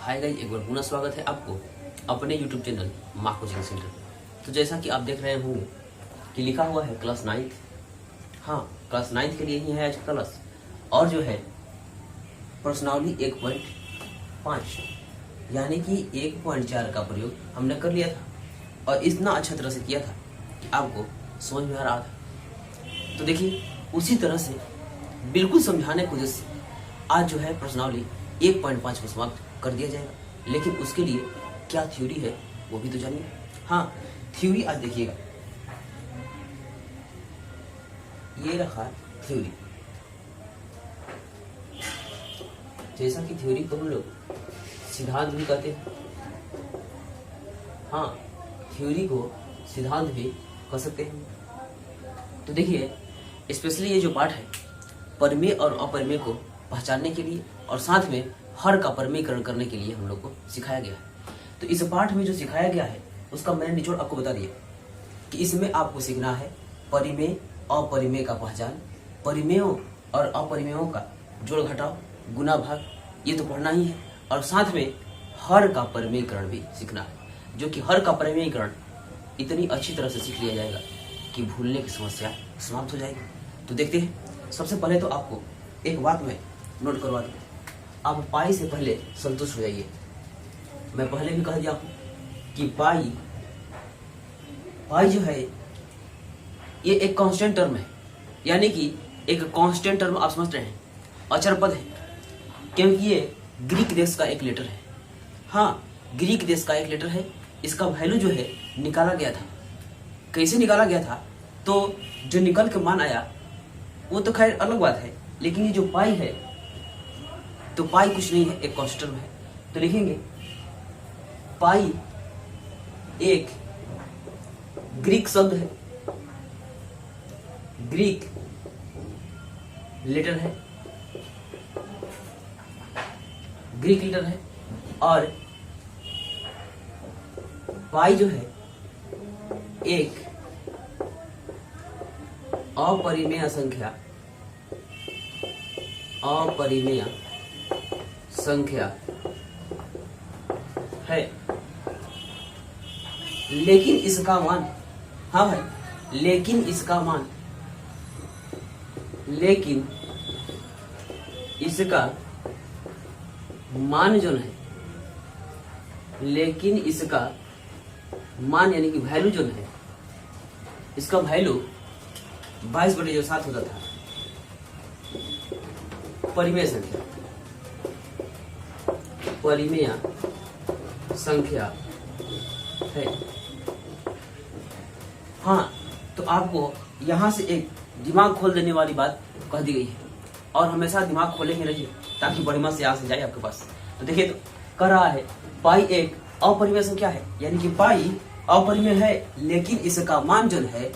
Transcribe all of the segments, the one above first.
Hi guys, एक बार पुनः स्वागत है आपको अपने YouTube चैनल माँ कोचिंग सेंटर। तो जैसा कि आप देख रहे होंगे कि लिखा हुआ है क्लास 9। हाँ, क्लास 9 के लिए ही है आज का क्लास। और जो है प्रश्नावली 1.5 यानी कि 1.4 का प्रयोग हमने कर लिया था और इतना अच्छा तरह से किया था कि आपको समझ में आ रहा था। तो देखिए, उसी तरह से बिल्कुल समझाने की वजह से आज जो है प्रश्नावली 1.5 को समाप्त कर दिया जाएगा। लेकिन उसके लिए क्या थ्योरी है वो भी तो जानिए। हाँ, थ्योरी आज देखिएगा, ये रहा थ्योरी। जैसा कि थ्योरी को हम लोग सिद्धांत भी कहते हैं। हाँ, थ्योरी को सिद्धांत भी कह सकते हैं। तो देखिए, स्पेशली ये जो पाठ है परिमेय और अपरिमेय को पहचानने के लिए और साथ में हर का परिमेयकरण करने के लिए हम लोग को सिखाया गया है। तो इस पाठ में जो सिखाया गया है उसका मैंने निचोड़ आपको बता दिया कि इसमें आपको सीखना है परिमेय अपरिमेय का पहचान, परिमेयों और अपरिमेयों का जोड़ घटाव गुना भाग, ये तो पढ़ना ही है। और साथ में हर का परिमेयकरण भी सीखना है, जो कि हर का परिमेयकरण इतनी अच्छी तरह से सीख लिया जाएगा कि भूलने की समस्या समाप्त हो जाएगी। तो देखते हैं, सबसे पहले तो आपको एक बात मैं नोट करवा दूं, आप पाई से पहले संतुष्ट हो जाइए। मैं पहले भी कह दिया हूं कि पाई जो है ये एक कांस्टेंट टर्म है, यानी कि एक कांस्टेंट टर्म आप समझ रहे हैं, अचर पद है, क्योंकि ये ग्रीक देश का एक लेटर है। हाँ, ग्रीक देश का एक लेटर है। इसका वैल्यू जो है निकाला गया था। कैसे निकाला गया था? तो जो निकल के मान आया वो तो खैर अलग बात है, लेकिन ये जो पाई है तो पाई कुछ नहीं है, एक कांस्टेंट है। तो लिखेंगे पाई एक ग्रीक शब्द है, ग्रीक लेटर है, ग्रीक लेटर है। और पाई जो है एक अपरिमेय संख्या, अपरिमेय संख्या है। लेकिन इसका मान, हाँ भाई, लेकिन इसका मान, लेकिन इसका मान जो है, लेकिन इसका मान यानी कि वैल्यू जो है, इसका वैल्यू 22/7 होता था। परिमेय संख्या, परिमेय संख्या है। हाँ, तो आपको यहां से एक दिमाग खोल देने वाली बात कह दी गई है और हमेशा दिमाग खोले ही रहिए ताकि बढ़िया से आ जाए आपके पास। तो देखिए, तो कह रहा है पाई एक अपरिमेय संख्या है, यानी कि पाई अपरिमेय है लेकिन इसका मान जो है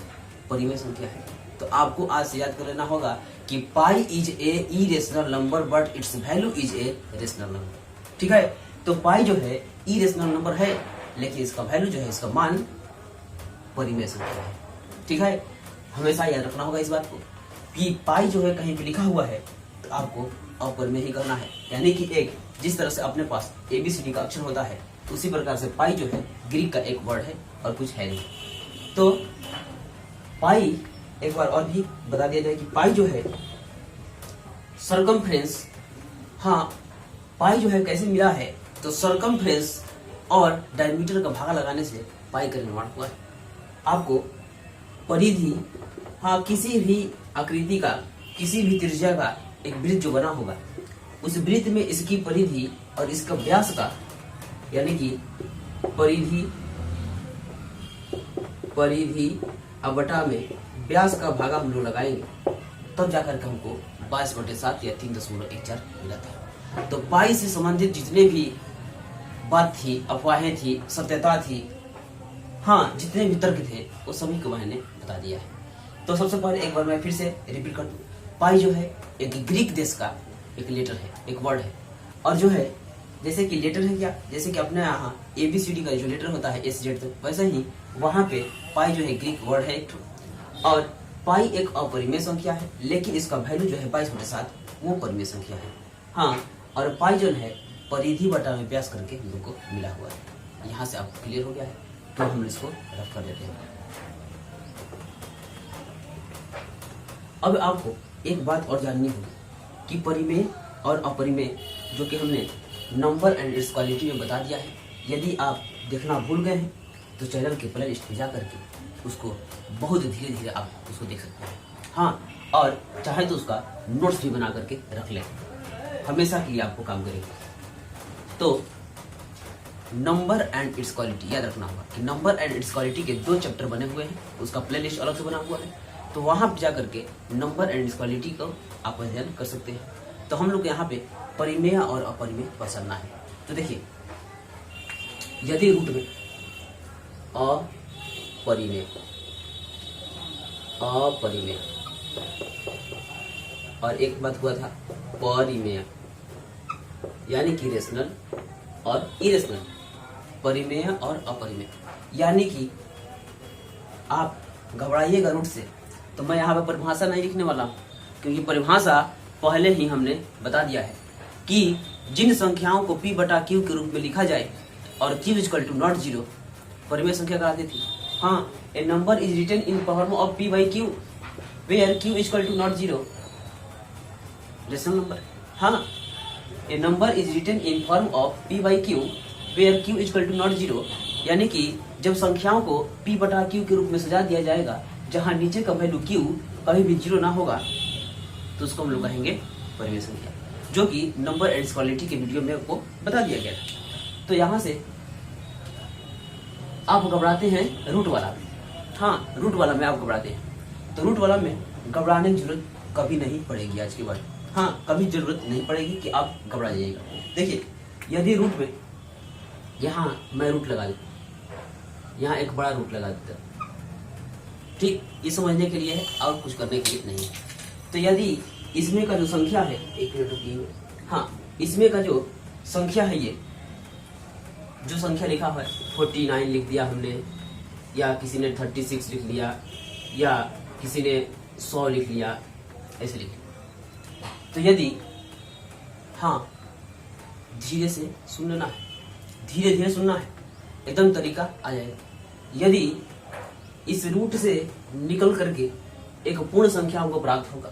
परिमेय संख्या है। तो आपको आज से याद कर लेना होगा कि pi is a irrational number but it's value is a rational number. ठीक है, तो पाई जो है इरेशनल नंबर है लेकिन इसका वैल्यू जो है, इसका मान परिमेय संख्या है। ठीक है, हमेशा याद रखना होगा इस बात को कि पाई जो है कहीं पे लिखा हुआ है तो आपको अपरिमेय ही करना है, यानी कि एक जिस तरह से अपने पास ABCD का अक्षर होता है उसी प्रकार से पाई जो है ग्रीक का एक वर्ड है और कुछ है नहीं। तो पाई एक बार और भी बता दिया जाए कि पाई जो है सर्कमफ्रेंस, हाँ, पाई जो है कैसे मिला है तो सर्कमफ्रेंस और डायमीटर का भागा लगाने से पाई का निर्माण हुआ है। आपको परिधि, हाँ, किसी भी आकृति का, किसी भी त्रिज्या का एक वृत्त जो बना होगा उस वृत्त में इसकी परिधि और इसका व्यास का, यानी कि परिधि अब बटा में व्यास का भागा हम लोग लगाएंगे तब जाकर के हमको 22/7 या 3.14 मिला था। तो पाई से संबंधित जितने भी बात थी, अफवाहें थी, सत्यता थी, हाँ, जितने भी तर्क थे वो सभी को मैंने बता दिया है। तो सबसे पहले एक बार मैं फिर से रिपीट कर दूं, पाई जो है एक ग्रीक देश का एक लेटर है, एक वर्ड है। और जो है जैसे कि लेटर है क्या, जैसे कि अपने यहाँ ABCD का जो लेटर होता है SZ तक, वैसे ही वहां पे पाई जो है ग्रीक वर्ड है एक। और पाई एक अपरिमेय संख्या है लेकिन इसका वैल्यू जो है 22/7 वो परिमेय संख्या है। हाँ, और पाई जो है परिधि बटा में व्यास करके हम लोग को मिला हुआ है। यहाँ से आपको क्लियर हो गया है, तो हम इसको रफ कर देते हैं। अब आपको एक बात और जाननी होगी कि परिमेय और अपरिमेय जो कि हमने नंबर एंड इट्स क्वालिटी में बता दिया है। यदि आप देखना भूल गए हैं तो चैनल के प्ले लिस्ट में जा करके उसको बहुत धीरे धीरे आप उसको देख सकते हैं। हाँ, और चाहे तो उसका नोट्स भी बना करके रख लें, हमेशा के लिए आपको काम करेगा। तो नंबर एंड इट्स क्वालिटी याद रखना होगा कि नंबर एंड इट्स क्वालिटी के 2 चैप्टर बने हुए हैं, उसका प्ले लिस्ट अलग से बना हुआ है। तो वहां पर जा करके नंबर एंड इट्स क्वालिटी को आप अध्ययन कर सकते हैं। तो हम लोग यहाँ पे परिमेय और अपरिमेय पढ़ना है। तो देखिए, यदि रूट में अपरिमेय और एक बात हुआ था परिमेय, यानी कि रेशनल और इरेशनल, परिमेय और अपरिमेय, यानी कि आप घबराइएगा रूट से, तो मैं यहाँ पे परिभाषा नहीं लिखने वाला हूँ, क्योंकि परिभाषा पहले ही हमने बता दिया है कि जिन संख्याओं को p बटा q के रूप में लिखा जाए और q equal to not zero, परिमेय संख्या कराती थी। हाँ, a number is written in form of p by q where q equal to not zero, rational number. हाँ, a number is written in form of p by q where q equal to not zero, यानी कि जब संख्याओं को p बटा q के रूप में सजा दिया जाएगा जहां नीचे का वैल्यू q कभी भी जीरो ना होगा, तो उसको हम लोग कहेंगे परिमेय संख्या, जो कि नंबर एंड क्वालिटी के वीडियो में आपको बता दिया गया था। तो यहाँ से आप घबराते हैं रूट वाला में। हाँ, रूट वाला में आप घबराते हैं, तो रूट वाला में घबराने की जरूरत कभी नहीं पड़ेगी आज के बाद। हाँ, कभी जरूरत नहीं पड़ेगी कि आप घबरा जाइएगा। देखिए, यदि रूट में यहाँ मैं रूट लगा दूँ, यहाँ एक बड़ा रूट लगा देता, ठीक, ये समझने के लिए है और कुछ करने के लिए नहीं है। तो यदि इसमें का जो संख्या है, एक मिनट रुकिए, हाँ, इसमें का जो संख्या है, ये जो संख्या लिखा हुआ है 49 लिख दिया हमने, या किसी ने 36 लिख लिया, या किसी ने 100 लिख लिया, ऐसे लिख लिया। तो यदि, हाँ, धीरे से सुनना है, धीरे धीरे सुनना है, एकदम तरीका आ जाएगा। यदि इस रूट से निकल करके एक पूर्ण संख्या को प्राप्त होगा,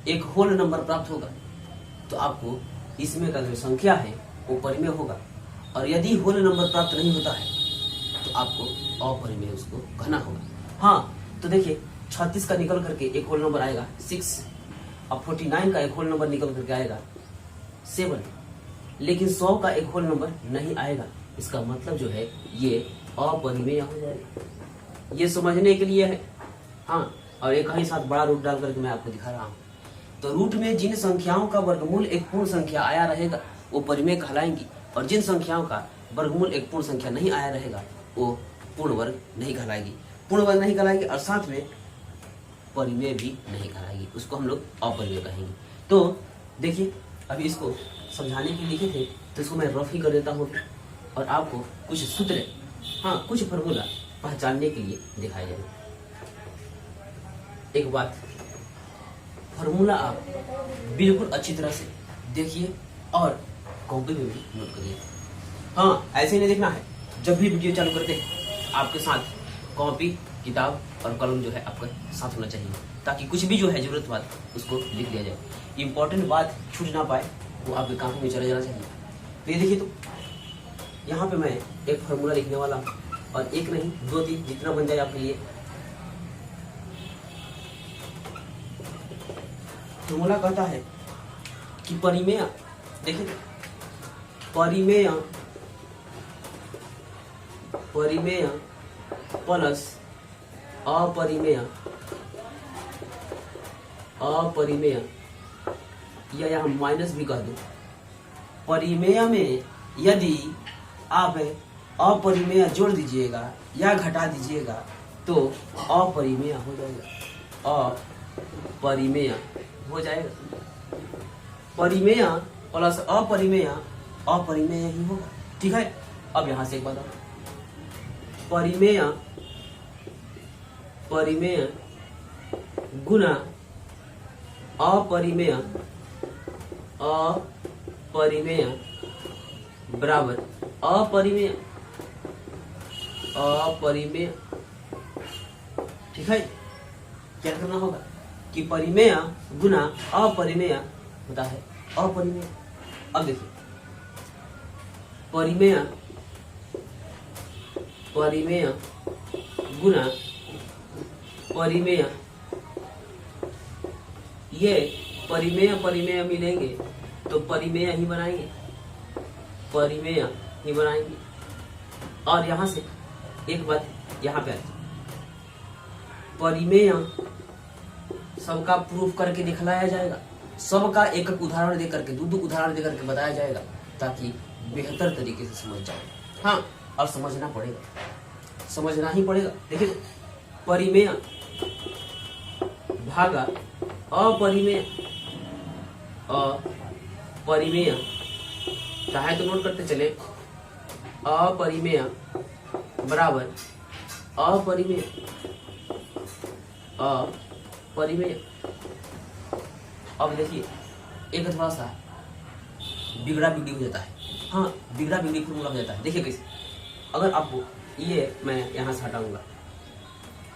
एक होल नंबर प्राप्त होगा, तो आपको इसमें का जो संख्या है वो परिमेय होगा। और यदि होल नंबर प्राप्त नहीं होता है तो आपको अपरिमेय उसको कहना होगा। हाँ, तो देखिए, 36 का निकल करके एक होल नंबर आएगा 6, अब 49 का एक होल नंबर निकल करके आएगा 7, लेकिन 100 का एक होल नंबर नहीं आएगा। इसका मतलब जो है ये अपरिमेय हो जाएगा। ये समझने के लिए है। हाँ, और एक ही साथ बड़ा रूट डाल करके मैं आपको दिखा रहा हूँ। तो रूट में जिन संख्याओं का वर्गमूल एक पूर्ण संख्या आया रहेगा वो परिमेय कहलाएंगी, और जिन संख्याओं का वर्गमूल एक पूर्ण संख्या नहीं आया रहेगा वो पूर्ण वर्ग नहीं कहलाएगी, पूर्ण वर्ग नहीं कहलाएगी, और साथ में परिमेय भी नहीं कहलाएगी, उसको हम लोग अपरिमेय कहेंगे। तो देखिए, अभी इसको समझाने के लिए लिखे थे, तो इसको मैं रफ ही कर देता हूँ और आपको कुछ सूत्र, हाँ, कुछ फॉर्मूला पहचानने के लिए दिखाया जाए। एक बात, फॉर्मूला आप बिल्कुल अच्छी तरह से देखिए और कॉपी में भी नोट करिए। हाँ, ऐसे नहीं देखना है, जब भी वीडियो चालू करते हैं आपके साथ कॉपी, किताब और कलम जो है आपका साथ होना चाहिए, ताकि कुछ भी जो है जरूरत बात उसको लिख लिया जाए। इंपॉर्टेंट बात छूट ना पाए, वो आपके काम में चले जाना चाहिए। तो ये देखिए, तो यहाँ पे मैं एक फॉर्मूला लिखने वाला हूँ, और एक नहीं 2-3 जितना बन जाए आपके लिए। फॉर्मूला कहता है कि परिमेय, देखिए, परिमेय प्लस अपरिमेय, या यहाँ माइनस भी कह दो। परिमेय में यदि आप अपरिमेय जोड़ दीजिएगा या घटा दीजिएगा तो अपरिमेय हो जाएगा, अपरिमेय हो जाएगा। परिमेय प्लस अपरिमेय, अपरिमेय ही होगा, ठीक है। अब यहां से एक बात, परिमेय गुना अपरिमेय बराबर अपरिमेय, अपरिमेय। ठीक है, क्या करना होगा कि परिमेय गुना अपरिमेय होता है अपरिमेय। अब देखिए परिमेय, परिमेय गुना परिमेय, ये परिमेय परिमेय मिलेंगे तो परिमेय ही बनाएंगे, परिमेय ही बनाएंगे। और यहां से एक बात यहां पे आती, परिमेय सबका प्रूफ करके दिखलाया जाएगा, सबका एक एक उदाहरण दे करके, दो उदाहरण दे करके बताया जाएगा ताकि बेहतर तरीके से समझ जाए। हाँ, और समझना पड़ेगा, समझना ही पड़ेगा। देखिए परिमेय भागा अपरिमेय, अपरिमेय चाहे तो नोट करते चले, अपरिमेय बराबर अपरिमेय, अपरिमेय। अब देखिए एक थोड़ा सा बिगड़ा बिगड़ी हो जाता है। हाँ, बिगड़ा बिगड़ी फॉर्मूला हो जाता है। देखिए कैसे, अगर आपको ये मैं यहाँ से हटाऊंगा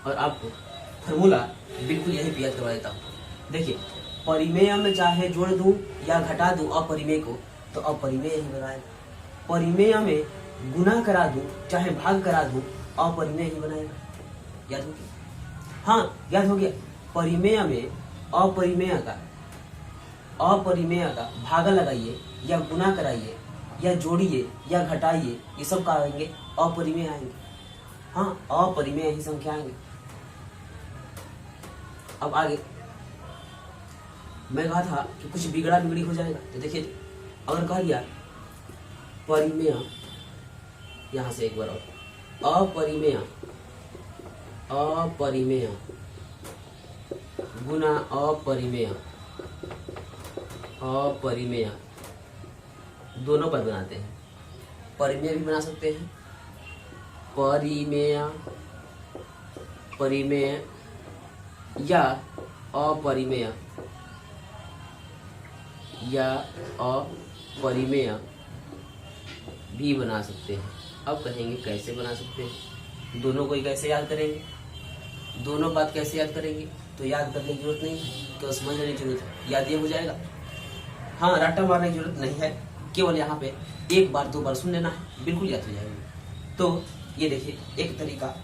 और आपको फॉर्मूला बिल्कुल यही याद करवा देता हूँ। देखिए परिमेय में चाहे जोड़ दूं या घटा दूं अपरिमेय को तो अपरिमेय ही बनाएगा, परिमेय में गुना करा दूं चाहे भाग करा दूं अपरिमेय ही बनाएगा। याद हो गया? हाँ, याद हो गया। परिमेय में अपरिमेय का भागा लगाइए या गुना कराइए या जोड़िए या घटाइए, ये सब का आएंगे अपरिमेय आएंगे। हाँ, अपरिमेय ही संख्या आएंगे। अब आगे मैं कहा था कि कुछ बिगड़ा बिगड़ी हो जाएगा, तो देखिए अगर कहा गया परिमेय, यहां से एक बार और अपरिमेय, अपरिमेय गुना अपरिमेय, अपरिमेय दोनों पर बनाते हैं। परिमेय भी बना सकते हैं, परिमेय, परिमेय या अपरिमेय, या अपरिमेय भी बना सकते हैं। अब कहेंगे कैसे बना सकते हैं, दोनों को ही कैसे याद करेंगे, दोनों बात कैसे याद करेंगे, तो याद करने की जरूरत नहीं है, तो समझने की जरूरत है, याद ये हो जाएगा। हाँ, रट्टा मारने की जरूरत नहीं है, केवल यहाँ पे एक बार दो बार सुन लेना है, बिल्कुल याद हो जाएगा। तो ये देखिए एक तरीका,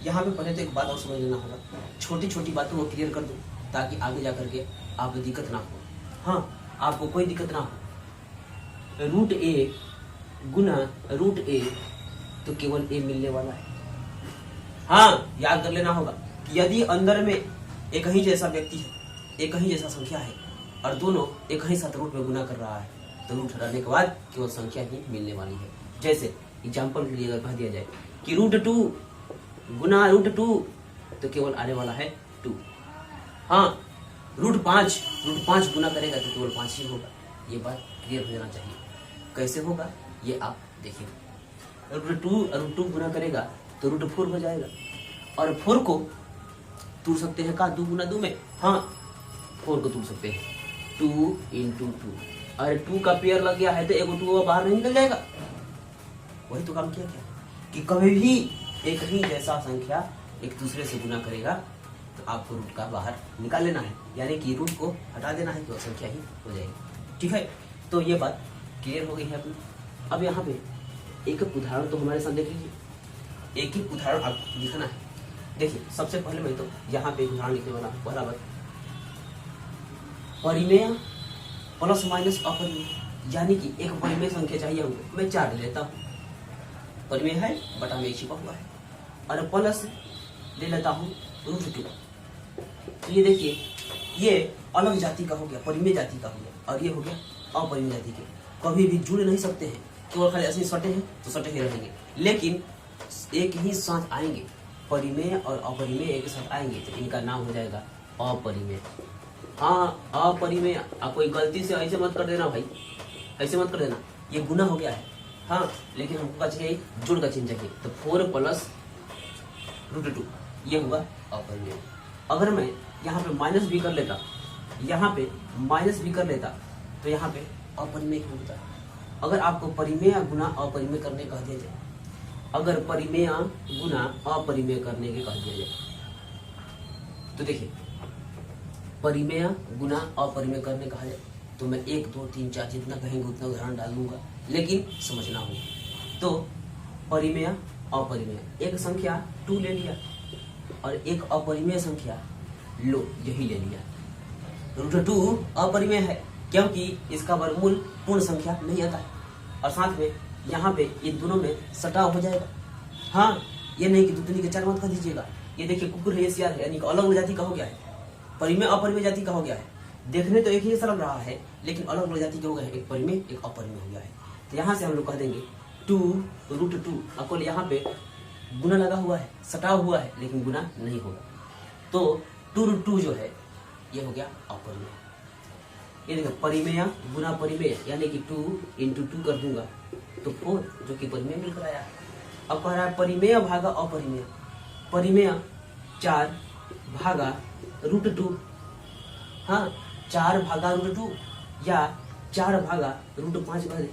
यहाँ पे पहले तो एक बात और समझ लेना होगा, छोटी छोटी बातों को क्लियर कर दो ताकि आगे जा करके आपको दिक्कत ना हो। हाँ, आपको कोई दिक्कत ना हो। रूट ए गुना रूट ए तो केवल ए मिलने वाला है। हाँ, याद कर लेना होगा कि यदि अंदर में एक ही जैसा व्यक्ति है, एक ही जैसा संख्या है और दोनों एक ही साथ रूट में गुना कर रहा है तो रूट हटाने के बाद केवल संख्या ही मिलने वाली है। जैसे एग्जाम्पल के लिए अगर कह दिया जाए कि रूट 2 गुना रूट 2 तो केवल आने वाला है 2। हाँ, रूट 5 गुना करेगा तो केवल 5 ही होगा। ये बात क्लियर हो जाना चाहिए। कैसे होगा ये आप देखिए, रूट 2 गुना करेगा तो रूट 4 हो जाएगा और 4 को तोड़ सकते हैं का 2 गुना 2 में। हाँ, 4 को तोड़ सकते हैं 2 × 2। अरे 2 का पेयर लग गया है तो एक 2 बाहर नहीं निकल जाएगा। वही तो काम किया क्या कि कभी भी एक ही जैसा संख्या एक दूसरे से गुना करेगा तो आपको रूट का बाहर निकाल लेना है, यानी कि रूट को हटा देना है तो संख्या ही हो जाएगी। ठीक है, तो ये बात क्लियर हो गई है अपनी। अब यहाँ पे एक उदाहरण तो हमारे साथ देख लीजिए, एक ही उदाहरण आपको दिखाना है। देखिए सबसे पहले मैं तो यहाँ पे एक उदाहरण लिखने वाला हूँ। पहला बात परिमेय प्लस माइनस अपरिमेय, यानी कि एक परिमेय संख्या चाहिए हमको, मैं 4 ले लेता हूँ, परिमेय है बटा में छिपा हुआ है, और प्लस ले लेता हूँ रूट 2। तो ये देखिए ये अलग जाति का हो गया, परिमेय जाति का हो गया, और ये हो गया अपरिमेय जाति के। कभी भी जुड़ नहीं सकते हैं, केवल खाली ऐसे सटे हैं तो सटे ही रहेंगे, लेकिन एक ही साथ आएंगे, परिमेय और अपरिमेय एक साथ आएंगे तो इनका नाम हो जाएगा अपरिमेय। हाँ, अपरिमेय। आप कोई गलती से ऐसे मत कर देना भाई, ऐसे मत कर देना, ये गुना हो गया है। हाँ, लेकिन हमको क्या चाहिए, जुड़ का चिन्ह चाहिए, तो 4 प्लस रूट 2 ये होगा अपरिमेय। अगर मैं यहाँ पे माइनस भी कर लेता, यहाँ पे माइनस भी कर लेता तो यहाँ पे अपरिमेय होता है। अगर आपको परिमेय गुना अपरिमेय करने कह दिया जाए, अगर परिमेय गुना अपरिमेय करने के कह दिया जाए, तो देखिए परिमेय गुना अपरिमेय करने कहा जाए तो मैं 1 2 3 4 जितना कहेंगे उतना उदाहरण डाल दूंगा, लेकिन समझना होगा। तो परिमेय अपरिमेय, एक संख्या 2 ले लिया और एक अपरिमेय संख्या लो यही ले लिया। √2 अपरिमेय है क्योंकि इसका वर्गमूल पूर्ण संख्या नहीं आता है, और साथ में यहाँ पे ये दोनों में सटाव हो जाएगा। हाँ, ये नहीं कि 2 दूनी के 4 मत कर दीजिएगा। ये देखिए कुकुर है, ये सियार है, यानी अलग अलग जाति का हो गया है, परिमेय अपरिमेय जाति का हो गया है। देखने तो एक ही जैसा लग रहा है लेकिन अलग अलग जाति के हो गए हैं, एक परिमेय एक अपरिमेय हो गया है। तो यहाँ से हम लोग कह देंगे 2√2, अकोल यहाँ पे गुना लगा हुआ है, सटाव हुआ है, लेकिन गुना नहीं होगा। तो 2√2 जो है ये हो गया अपरिमेय। ये देखिए परिमेय गुना परिमेय, यानी कि 2 × 2 कर दूंगा तो 4, जो कि परिमेय मिलकर आया है। अब कह रहा है परिमेय भागा अपरिमेय, परिमेय 4 भागा √2, हाँ 4 भागा √2 या 4 भागा √5 कह दे,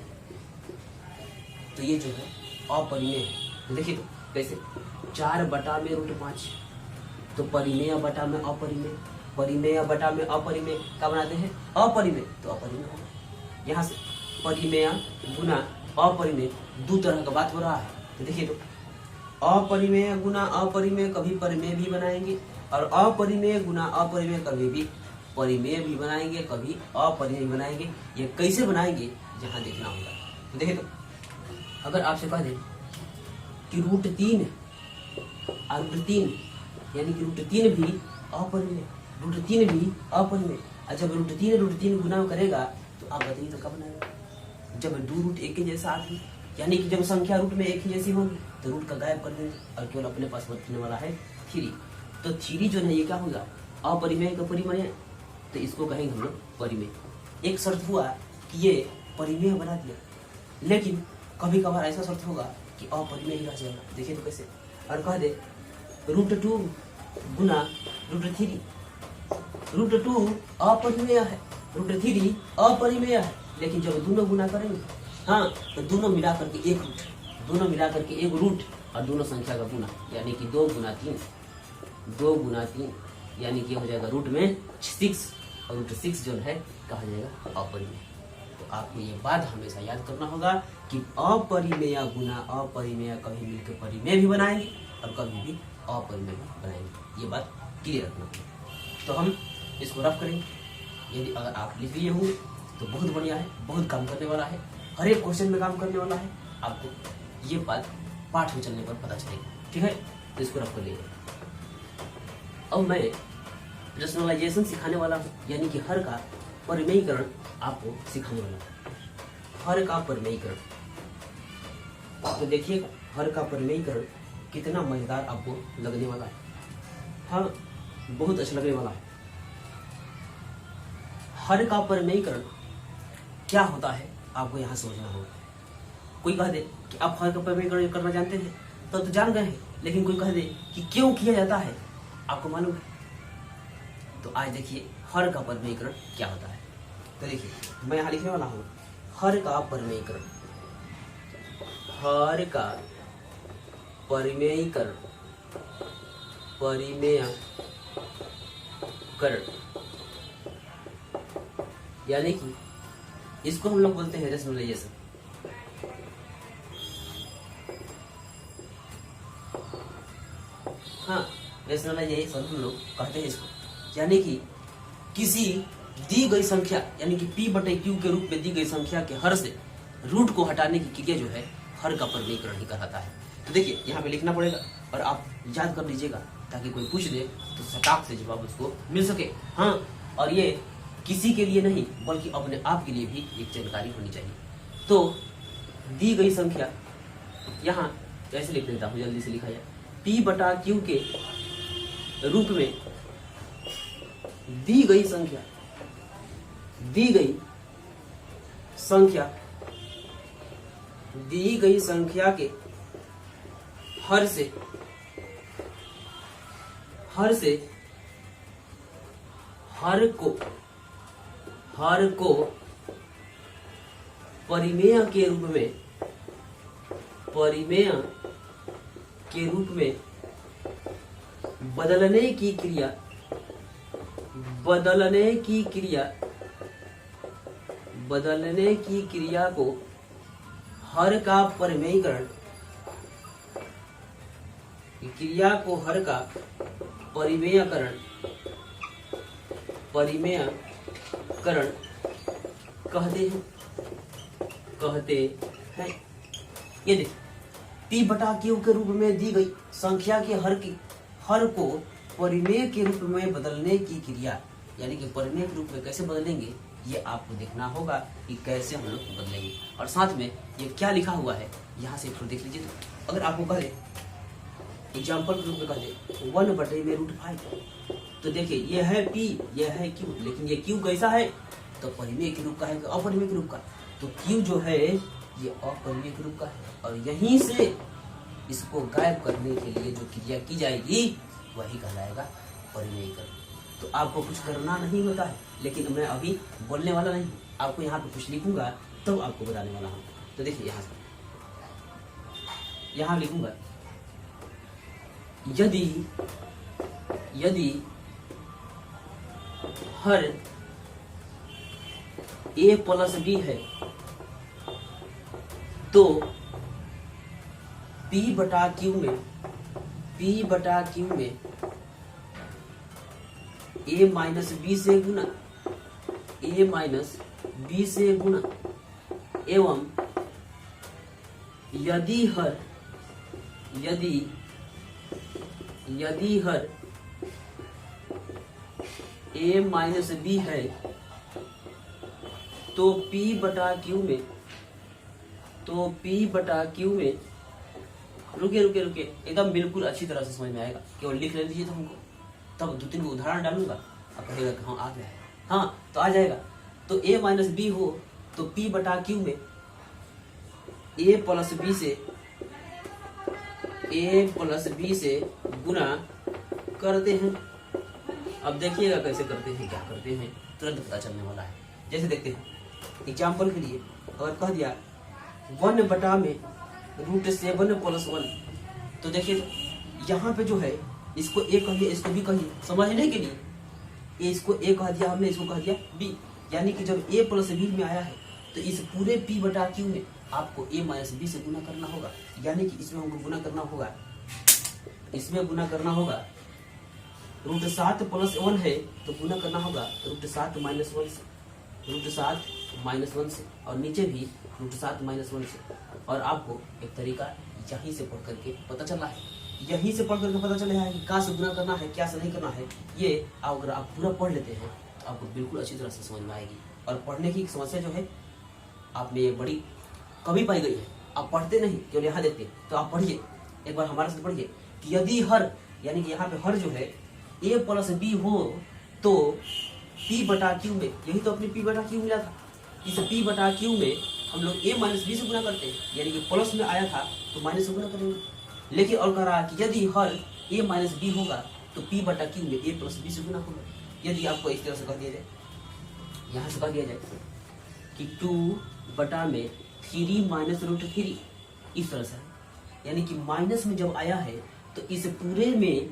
तो ये जो है अपरिमेय है। तो देखिए तो कैसे 4 बटा में √5, तो परिमेय बटा में अपरिमेय, परिमेय बटा में अपरिमेय क्या बनाते हैं अपरिमेय, तो अपरिमेय होगा। यहाँ से परिमेय गुना अपरिमेय 2 तरह का बात हो रहा है। तो देखिए तो अपरिमेय गुना अपरिमेय कभी परिमेय भी बनाएंगे, और अपरिमेय गुना अपरिमेय कभी भी परिमेय भी बनाएंगे, कभी अपरिमेय भी बनाएंगे। ये कैसे बनाएंगे जहाँ देखना होगा। तो देखिए तो अगर आपसे कह दें कि √3 और √3 यानी कि √3 भी अपरिमेय, √3 भी अपरिमेय। अच्छा जब √3 गुना करेगा तो आप बताइए तो कब बनाएगा, जब 2 रूट एक ही जैसा आती, यानी कि जब संख्या रूट में एक ही जैसी होगी तो रूट का गायब कर देंगे और केवल अपने पास बचने वाला है 3। तो 3 जो है ये क्या होगा अपरिमेय का परिमेय, तो इसको कहेंगे हम लोग परिमेय। एक शर्त हुआ कि ये परिमेय बना दिया, लेकिन कभी कभार ऐसा शर्त होगा कि अपरिमेय ही रह जाएगा। देखिए तो कैसे, और कह दे √2 गुना √3, √2 अपरिमेय है, √3 अपरिमेय है, लेकिन जब दोनों गुना करेंगे हाँ तो दोनों मिला करके एक रूट, दोनों मिला करके एक रूट और दोनों संख्या का गुना, यानी कि 2 गुना 3, 2 गुना 3 यानी कि हो जाएगा रूट में 6, और √6 जो है कहा जाएगा अपरिमेय। तो आपको ये बात हमेशा याद करना होगा कि अपरिमेय गुना अपरिमेय कभी मिलकर परिमेय भी बनाएंगे और कभी भी अपरिमेय भी बनाएंगे, ये बात क्लियर रखना। तो हम इसको रफ करेंगे, यदि अगर आप लिख लिए होंगे तो बहुत बढ़िया है, बहुत काम करने वाला है, हर एक क्वेश्चन में काम करने वाला है, आपको ये बात पाठ में चलने पर पता चलेगी। ठीक है, तो इसको रफ कर लीजिए। अब मैं रैशनलाइजेशन सिखाने वाला हूँ, यानी कि हर का परिमेयीकरण आपको सिखाने वाला हूँ, हर का परिमेयीकरण। तो देखिए हर का परिमेयीकरण कितना मजेदार आपको लगने वाला है, हाँ बहुत अच्छा लगने वाला है। हर का परिमेयीकरण क्या होता है आपको यहाँ समझना होगा। कोई कह दे कि आप हर का परिमेयीकरण करना जानते हैं तो जान गए हैं, लेकिन कोई कह दे कि क्यों किया जाता है आपको मालूम है। तो आज देखिए हर का परिमेयीकरण क्या होता है। तो देखिए मैं यहाँ लिखने वाला हूँ हर का परिमेयीकरण, हर का परिमेयीकरण, परिमेयीकरण यानी कि इसको हम लोग बोलते हैं रैशनलाइजेशन। हाँ रैशनलाइजेशन हम लोग कहते हैं इसको, यानी कि किसी दी गई संख्या यानी कि P/Q के रूप में दी गई संख्या के हर से रूट को हटाने की क्रिया जो है हर का परिमेयीकरण ही कहलाता है। तो देखिए यहाँ पे लिखना पड़ेगा और आप याद कर लीजिएगा ताकि कोई पूछ दे तो सटाक से जवाब उसको मिल सके। हाँ, और ये किसी के लिए नहीं बल्कि अपने आप के लिए भी एक जानकारी होनी चाहिए। तो दी गई संख्या यहाँ कैसे लिख देता हूँ, जल्दी से लिखा जाए। P/Q के रूप में दी गई संख्या, दी गई संख्या, दी गई संख्या के हर से हर को परिमेय के रूप में, परिमेय के रूप में बदलने की क्रिया, बदलने की क्रिया, बदलने की क्रिया को हर का परिमेयीकरण, क्रिया को हर का परिमेयकरण, परिमेयकरण कहते हैं। ये देख, P बटा Q के रूप में दी गई संख्या के हर को परिमेय के रूप में बदलने की क्रिया, यानी कि परिमेय के रूप में कैसे बदलेंगे ये आपको देखना होगा कि कैसे हम लोग बदलेंगे। और साथ में ये क्या लिखा हुआ है यहाँ से थोड़ा देख लीजिए। तो अगर आपको कहे एग्जाम्पल के रूप में कहे 1/√5, तो देखिए ये है P, ये है Q, लेकिन ये Q कैसा है तो परिमेय के रूप का है, अपरिमेय के रूप का। तो Q जो है ये अपरिमेय के रूप का है, और यहीं से इसको गायब करने के लिए जो क्रिया की जाएगी वही कहलाएगा परिमेयीकरण। तो आपको कुछ करना नहीं होता है, लेकिन मैं अभी बोलने वाला नहीं, आपको यहाँ पे कुछ लिखूंगा तो आपको बताने वाला हूँ। तो देखिए यहाँ से, यहाँ लिखूंगा यदि हर a प्लस b है तो P बटा Q में a माइनस b से गुना, a माइनस b से गुना, एवं यदि हर a माइनस b है तो P बटा Q में, रुके एकदम बिल्कुल अच्छी तरह से समझ में आएगा, केवल लिख ले लीजिए तो हमको, तब 2-3 उदाहरण डालूंगा, अब कहेगा कि हाँ आ गया है, हाँ तो आ जाएगा। तो a माइनस बी हो तो P बटा Q में a प्लस बी से गुना करते हैं। अब देखिएगा कैसे करते हैं, क्या करते हैं, तुरंत पता चलने वाला है। जैसे देखते हैं एग्जाम्पल के लिए, अगर कह दिया 1/√7 + 1, तो देखिए यहाँ पे जो है इसको a कह दिया, इसको b कहिए समझने के लिए, इसको a कह दिया हमने, इसको कह दिया b, यानी कि जब a प्लस b में आया है तो इस पूरे P बटा Q में आपको a माइनस b से गुना करना होगा, यानी कि इसमें हमको गुना करना होगा, इसमें गुना करना होगा। √7 + 1 है तो गुना करना होगा √7 - 1 से, √7 - 1 से, और नीचे भी √7 - 1 से। और आपको एक तरीका यहीं से पढ़ करके पता चला है, यहीं से पढ़ करके पता चला है कि क्या से गुना करना है, क्या से नहीं करना है। ये अगर आप पूरा पढ़ लेते हैं तो आपको बिल्कुल अच्छी तरह से समझ में आएगी। और पढ़ने की समस्या जो है आप में ये बड़ी कमी पाई गई है, आप पढ़ते नहीं, केवल यहाँ देखते। तो आप पढ़िए, एक बार हमारे साथ पढ़िए कि यदि हर, यानी कि यहाँ पे हर जो है a प्लस b हो तो P बटा Q में, यही तो अपने P बटा Q मिला था, इस P बटा Q में हम लोग a माइनस b से गुना करते हैं, यानी कि प्लस में आया था तो माइनस से गुना करेंगे। लेकिन और कह रहा है कि यदि हर a माइनस b होगा तो P बटा Q में a प्लस b से गुना होगा। यदि आपको इस तरह से कह दिया जाए, यहाँ से कह दिया जाए कि 2/3 माइनस √3, इस तरह से, यानी कि माइनस में जब आया है तो इस पूरे में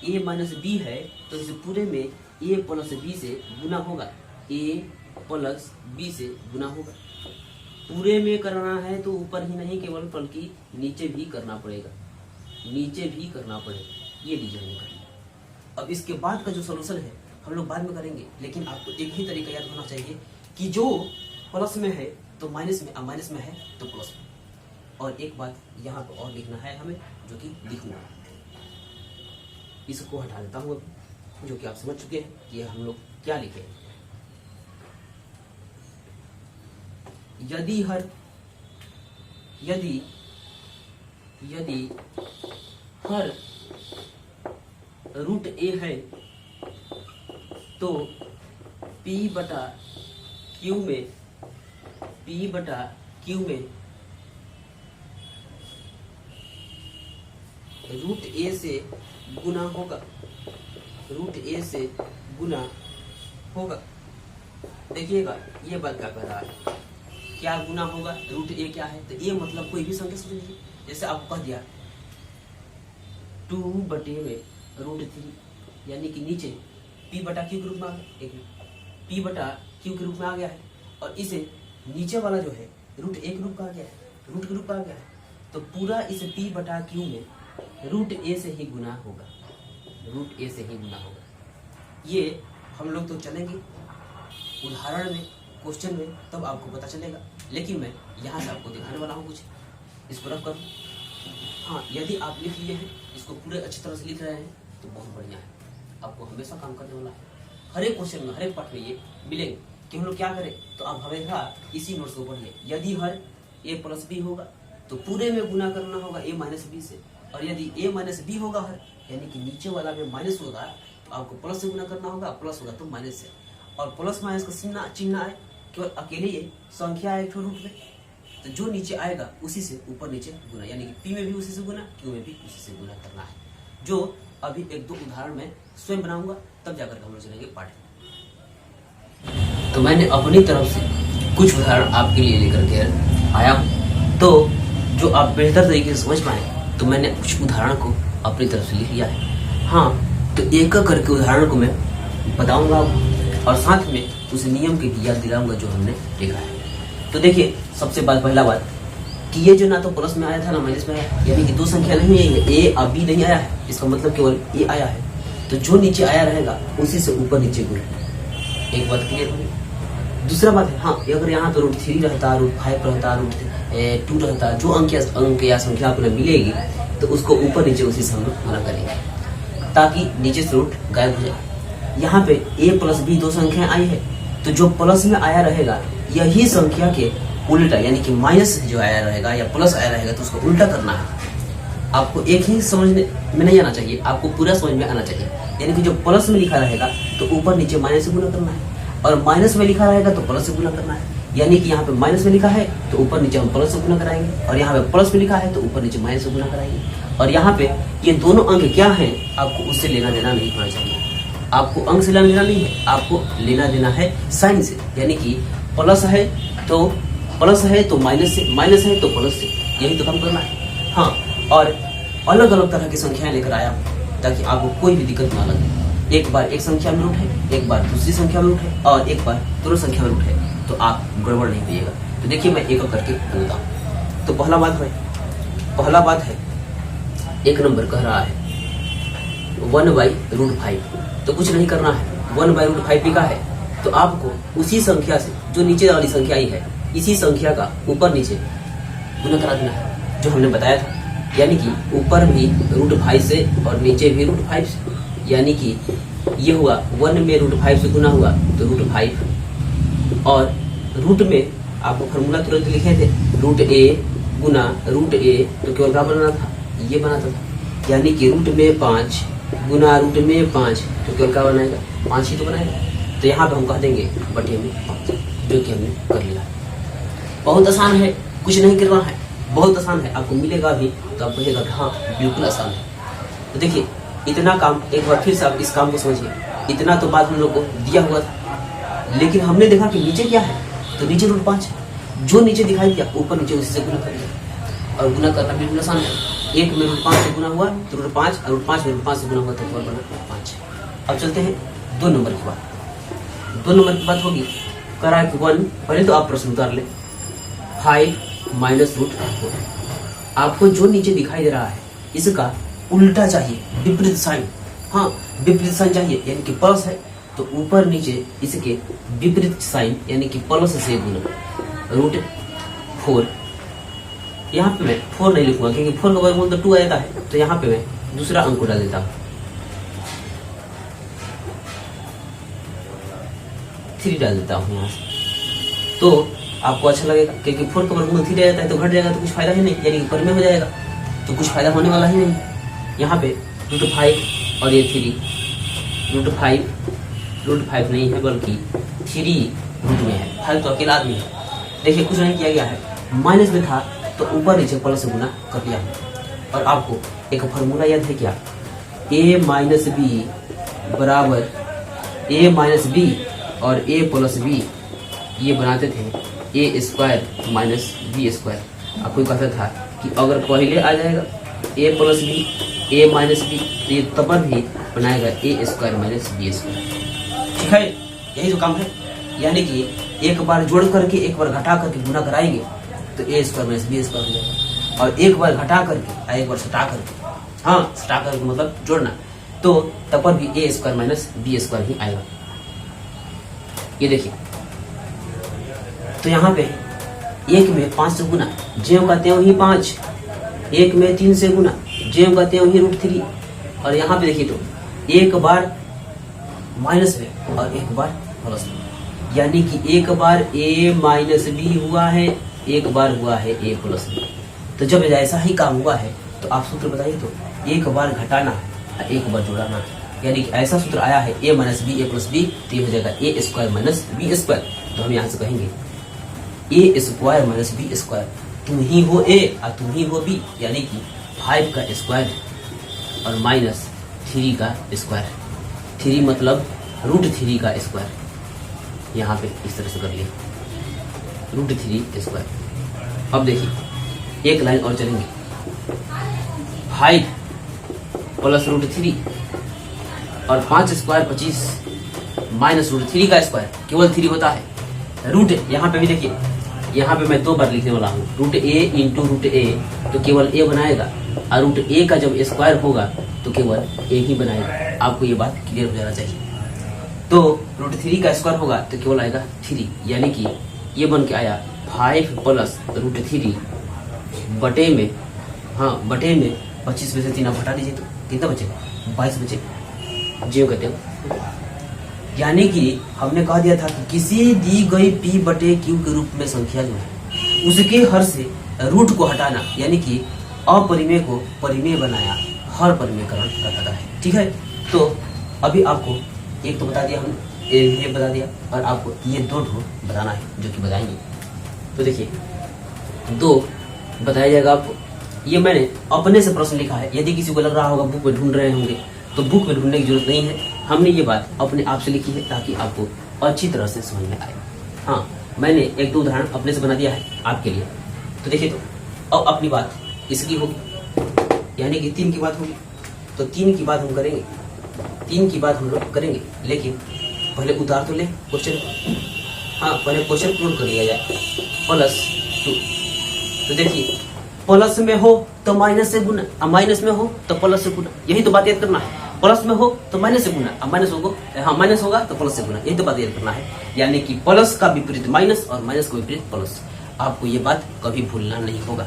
a माइनस b है तो इस पूरे में a प्लस b से गुना होगा, a प्लस b से गुना होगा। पूरे में करना है तो ऊपर ही नहीं केवल बल्कि नीचे भी करना पड़ेगा, नीचे भी करना पड़ेगा, ये डिजाइन करना। अब इसके बाद का जो सोल्यूशन है हम लोग बाद में करेंगे, लेकिन आपको एक ही तरीका याद होना चाहिए कि जो प्लस में है तो माइनस में, माइनस में है तो प्लस में। और एक बात यहाँ पर और लिखना है हमें, जो कि लिखूंगा, इसको हटा देता हूँ, जो कि आप समझ चुके हैं कि हम लोग क्या लिखे। यदि हर √a है तो P बटा Q में √a से गुना होगा, √a से गुना होगा। देखिएगा ये बात क्या कह रहा है, क्या गुना होगा, रूट ए क्या है, तो ए मतलब कोई भी संख्या समझ लीजिए। जैसे आपको कह दिया 2/√3 यानी कि नीचे p बटा क्यू के रूप में आ गया, एक p बटा क्यू के रूप में आ गया है, और इसे नीचे वाला जो है रूट ए के रूप में आ गया है, रूट के रूप में आ गया है, तो पूरा इस p बटा क्यू में रूट ए से ही गुना होगा, रूट ए से ही गुना होगा। ये हम लोग तो चलेंगे उदाहरण में, क्वेश्चन में, तब आपको पता चलेगा, लेकिन मैं यहाँ से आपको दिखाने वाला हूँ कुछ। इसको रख कर, हाँ, यदि आप लिख लिए हैं, इसको पूरे अच्छी तरह से लिख रहे हैं तो बहुत बढ़िया है, आपको हमेशा काम करने वाला है। हर एक क्वेश्चन में, हर एक पार्ट में ये मिलेंगे कि हम लोग क्या करें, तो आप हमेशा इसी नोट्स को पढ़िए। यदि हर a प्लस बी होगा तो पूरे में गुना करना होगा a माइनस बी से, और यदि a माइनस बी होगा हर, यानी कि नीचे वाला में माइनस होगा तो आपको प्लस से गुना करना होगा, प्लस होगा तो माइनस से, और प्लस माइनस का चिन्ह आए केवल अकेले ये संख्या है एक रूट में, तो जो नीचे आएगा उसी से ऊपर नीचे गुना, यानी कि p में भी उसी से गुना, q में भी उसी से गुना करना है, जो अभी एक दो उदाहरण में स्वयं बनाऊंगा, तब जाकर हम लोग चलेंगे पाठ। तो मैंने अपनी तरफ से कुछ उदाहरण आपके लिए लेकर के आया हूँ, तो जो आप बेहतर तरीके से समझ पाए, तो मैंने कुछ उदाहरण को अपनी तरफ से लिख लिया है। हाँ, तो एक करके उदाहरण को मैं बताऊंगा और साथ में उस नियम की याद दिलाऊंगा जो हमने देखा है। तो देखिए, सबसे पहला बात कि ये जो ना तो प्लस में आया था ना माइनस में आया, यानी कि दो संख्या नहीं है, ए और बी नहीं आया है, इसका मतलब केवल ए आया है, तो जो नीचे आया रहेगा उसी से ऊपर नीचे गुना। एक बात क्लियर होगी। दूसरा बात है, हाँ, अगर यहाँ पे √3 रहता, √5 रहता, √2 रहता, जो अंक या संख्या आपको मिलेगी तो उसको ऊपर नीचे उसी से हम लोग गुना करेंगे, ताकि नीचे से रूट गायब हो जाए। यहाँ पे a प्लस बी दो संख्या आई है, तो जो प्लस में आया रहेगा यही संख्या के उल्टा, यानी कि माइनस जो आया रहेगा या प्लस आया रहेगा तो उसको उल्टा करना है। आपको एक ही समझने में नहीं आना चाहिए, आपको पूरा समझ में आना चाहिए। यानी कि जो प्लस में लिखा रहेगा तो ऊपर नीचे माइनस से गुना करना है, और माइनस में लिखा रहेगा तो प्लस से गुना करना है। यानी कि यहाँ पे माइनस में लिखा है तो ऊपर नीचे हम प्लस से गुना कराएंगे, और यहाँ पे प्लस में लिखा है तो ऊपर नीचे माइनस से गुना कराएंगे। और यहाँ पे ये दोनों अंक क्या है, आपको उससे लेना देना नहीं होना चाहिए। आपको अंक से लेना देना नहीं है, आपको लेना देना है साइन से। यानी कि प्लस है तो माइनस से, माइनस है तो प्लस से, यही तो काम करना है। हाँ, और अलग अलग तरह की संख्याएं लेकर आया हूँ ताकि आपको कोई भी दिक्कत ना लगे। एक बार एक संख्या में रूट है, एक बार दूसरी संख्या में रूट है, और एक बार दोनों संख्या में रूट है, तो आप गड़बड़ नहीं होइएगा। तो देखिए, मैं एक करके बोलता हूँ। तो पहला बात है एक नंबर कह रहा है 1/√5, तो कुछ नहीं करना है, 1/√5 लिखा है तो आपको उसी संख्या से जो नीचे वाली संख्या आई है, इसी संख्या का ऊपर नीचे गुना करा देना है, जो हमने बताया था। यानी कि ऊपर भी √5 से और नीचे भी √5 से, यानी कि ये हुआ 1 में √5 से गुना हुआ तो √5, और रूट में आपको फॉर्मूला तुरंत लिखे थे, √a गुना √a, तो केवल क्या बनाना था, ये बनाता था। यानी कि रूट में 5 गुना रूट में 5, तो केवल क्या बनाएगा, 5 ही तो बनाएगा। तो यहाँ पे हम कह देंगे बटे में 5, जो कि हमने कर लिया। बहुत आसान है, कुछ नहीं करना है, बहुत आसान है। आपको मिलेगा भी तो आप कहिएगा हाँ बिल्कुल आसान है। तो देखिए, इतना काम एक बार फिर से आप इस काम को समझिए। इतना तो बात हम लोग को दिया हुआ था, लेकिन हमने देखा कि नीचे क्या है, तो नीचे √5 है। जो नीचे दिखाई दिया ऊपर नीचे उसी से गुना कर दिया, और गुना करना बिल्कुल आसान है। एक में √5 से गुना हुआ तो √5, और √5 में √5 से गुना हुआ तो बना 5। अब चलते हैं 2 नंबर की बात। 2 नंबर की बात होगी, करा कि 1, पहले तो आप प्रश्न उतार ले, 5 माइनस √4। आपको जो नीचे दिखाई दे रहा है इसका उल्टा चाहिए, विपरीत साइन। हाँ, विपरीत साइन चाहिए, यानी कि प्लस है तो ऊपर नीचे इसके विपरीत साइन, यानी कि प्लस से गुना √4। यहाँ पे मैं 4 नहीं लिखूंगा क्योंकि 4 का वर्गमूल तो 2 आएगा है, तो यहाँ पे मैं दूसरा अंक डाल देता हूँ, 3 डाल देता हूँ यहाँ से। तो आपको अच्छा लगेगा क्योंकि 4 का वर्गमूल 3 रहता है तो घट जाएगा, तो कुछ फायदा ही नहीं, यानी कि पर में हो जाएगा, तो कुछ फायदा होने वाला ही नहीं। यहाँ पे √5 और ये 3, √5 नहीं है बल्कि 3 रूट में है, 5 तो अकेला आदमी है। देखिए, कुछ नहीं किया गया है, माइनस में था तो ऊपर नीचे प्लस से गुना कर दिया। और आपको एक फॉर्मूला याद है क्या, a माइनस बी बराबर a माइनस बी और a प्लस बी, ये बनाते थे ए स्क्वायर माइनस बी स्क्वायर। आपको कहता था कि अगर पहले आ जाएगा ए प्लस बी, ए माइनस बी, तो ये तब भी बनाएगा ए स्क्वायर माइनस बी स्क्वायर। ठीक है, यही तो काम है। यानी कि एक बार जोड़ करके एक बार घटा करके गुना कराएंगे तो ए स्क्वायर माइनस बी स्क्वायर हो जाएगा, और एक बार घटा करके एक बार सटा करके, हाँ सटा करके मतलब जोड़ना, तो तब पर भी ए स्क्वायर माइनस बी स्क्वायर ही आएगा। ये देखिए, तो यहाँ पे एक में 5 से गुना, ज्यों का त्यों ही 5, एक में 3 से गुना, ज्यों का त्यों ही √3, और यहाँ पे देखिए तो एक बार माइनस में और एक बार प्लस में, यानी कि एक बार ए माइनस बी हुआ है, एक बार हुआ है ए प्लस बी। तो जब ऐसा ही काम हुआ है तो आप सूत्र बताइए, तो एक बार घटाना है, एक बार जोड़ाना है, यानी कि ऐसा सूत्र आया है ए माइनस बी ए प्लस बी, तो ये हो जाएगा ए स्क्वायर माइनस बी स्क्वायर। तो हम यहाँ से कहेंगे ए स्क्वायर माइनस बी स्क्वायर, तुम ही हो ए और तुम ही हो बी, यानी कि 5 का स्क्वायर और माइनस 3 का स्क्वायर, 3 मतलब √3 का स्क्वायर। यहाँ पे इस तरह से कर लिया √3 स्क्वायर। अब देखिए एक लाइन और चलेंगे, 5 प्लस √3 और 5 स्क्वायर 25 माइनस √3 का स्क्वायर, केवल 3 होता है। रूट यहाँ पे भी देखिए, यहाँ पे मैं 2 बार लिखने वाला हूँ, √a इंटू √a, तो केवल a बनाएगा, और √a का जब स्क्वायर होगा तो केवल a ही बनाएगा। आपको ये बात क्लियर हो जाना चाहिए। तो √3 का स्क्वायर होगा तो केवल आएगा 3, यानी कि ये बन के आया 5 प्लस √3 बटे में, हाँ बटे में 25 में से 3 आप हटा दीजिए तो कितना बचेगा, 22 बचेगा। जो कहते हो, यानी कि हमने कह दिया था कि किसी दी गई p बटे q के रूप में संख्या जो है उसके हर से रूट को हटाना, यानी कि अपरिमेय को परिमेय बनाया, हर परिमेयकरण कहलाता है। ठीक है, तो अभी आपको एक तो बता दिया हमने, ये बता दिया, और आपको ये 2 बताना है जो कि बताएंगे। तो देखिए 2 बताया जाएगा आपको। ये मैंने अपने से प्रश्न लिखा है, यदि किसी को लग रहा होगा बुक में ढूंढ रहे होंगे तो बुक में ढूंढने की जरूरत नहीं है, हमने ये बात अपने आप से लिखी है ताकि आपको अच्छी तरह से समझ में आए। हाँ, मैंने 1-2 उदाहरण अपने से बना दिया है आपके लिए। तो देखिए, तो अब अपनी बात इसकी होगी, यानी कि 3 की बात होगी, तो 3 की बात हम करेंगे, 3 की बात हम लोग करेंगे, लेकिन पहले उतार तो ले क्वेश्चन। हाँ, पहले क्वेश्चन पूर्ण कर लिया जाए। +2, तो देखिए प्लस में हो तो माइनस से गुना, माइनस में हो तो प्लस से गुना, यही तो बात याद करना है। प्लस में हो तो माइनस से गुना, माइनस होगा, हाँ माइनस होगा तो प्लस से गुना, यही तो बात याद करना है। यानी कि प्लस का विपरीत माइनस और माइनस का विपरीत प्लस, आपको ये बात कभी भूलना नहीं होगा।